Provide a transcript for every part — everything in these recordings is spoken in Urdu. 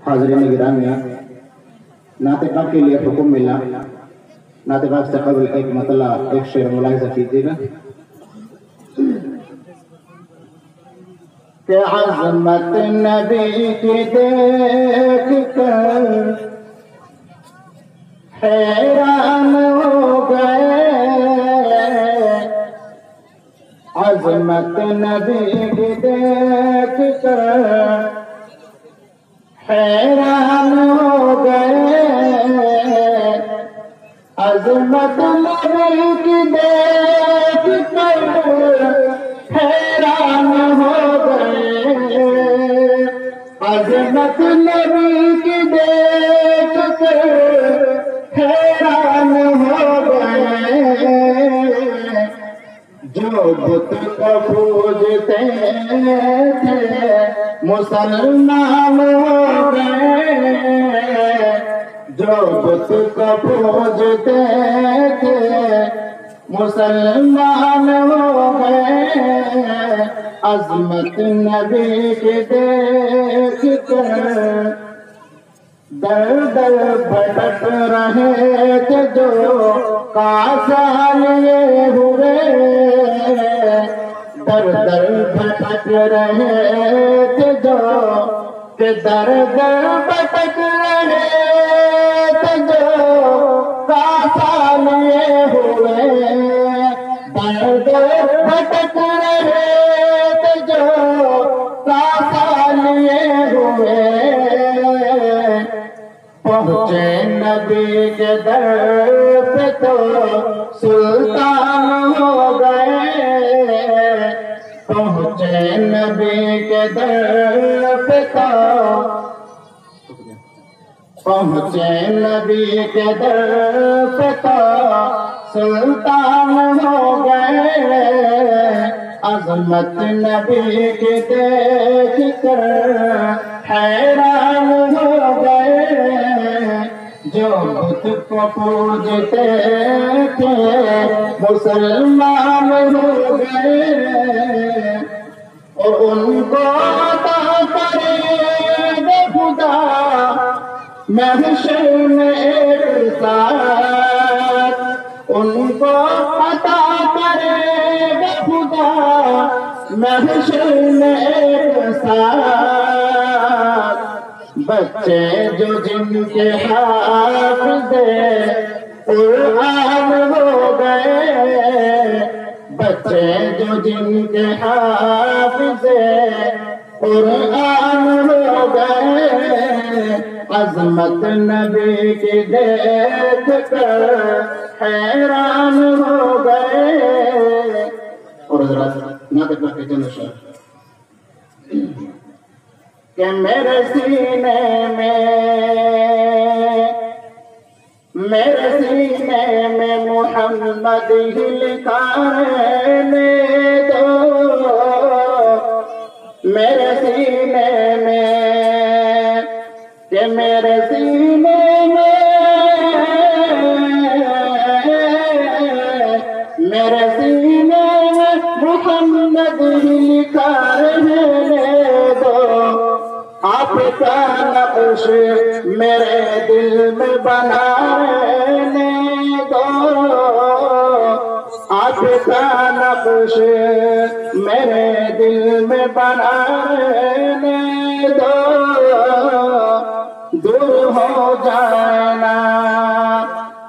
حاضرین گرامی، ناطقہ کے لیے حکم ملا، ناطقہ سے قبل ایک مطلع ایک شعر ملاحظہ کیجیے گا کہ عظمت نبی کی دیکھ کر حیران ہو گئے، عظمت نبی کی دیکھ کر حیران ہو گئے، عظمت نبی کی دیکھ کر حیران ہو گئے، عظمت نبی کی دیکھ کر حیران ہو گئے، جو بت کو پوجتے تھے مسلمان ہو گئے، جو بت کو پوجتے تھے مسلمان ہو گئے، عظمت نبی کی دیکھ کر در در بھٹک رہے تھے جو کاسا لیے ہوئے، در در بھٹک رہے تھے جو کہ در در بھٹک رہے تھے جو کاسا لیے ہوئے، در در بھٹک رہے تھے جو کاسا لیے ہوئے، پہنچے نبی کے در پہ تو سلطان ہو گئے، پہنچے نبی کے در پہ تو پہنچے نبی کے در پہ تو سلطان ہو گئے، عظمت نبی کی دیکھ کر حیران ہو گئے، جو بت کو پوجتے تھے مسلمان ہو گئے، اور ان کو عطا کرے گا خدا محشر میں ایک ساتھ، ان کو عطا کرے گا خدا محشر میں ایک ساتھ، بچے جو جن کے حافظ قرآن ہو گئے، بچے جو جن کے حافظ قرآن ہو گئے، عظمت نبی کی دیکھ کر حیران ہو گئے۔ اور حضرات ناطق کے چند اشعار کہ میرے سینے میں محمد ہی لکھا رہنے دو، میرے سینے میں کہ میرے سینے میرے سینے میں محمد ہی لکھا رہنے دو، آپ کا نقش میرے دل میں بنا رہنے دو، آپ کا نقش میرے دل میں بنا رہنے دو، دور ہو جائے نا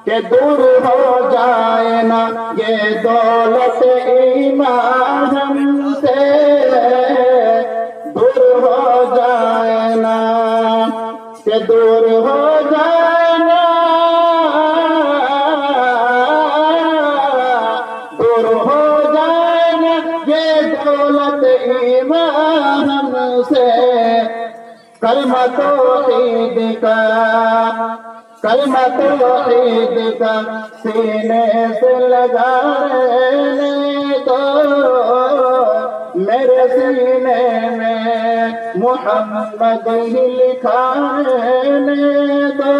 کہ دور ہو جائے نا یہ دولت ایمان ہم سے، دور ہو جائے نا کہ دور ہو جائے نا، دور ہو جائے نا یہ دولت ایمان ہم سے، کلمہ توحید کا کلمہ توحید کا سینے سے لگانے دو، میرے سینے میں محمد ہی لکھانے دو۔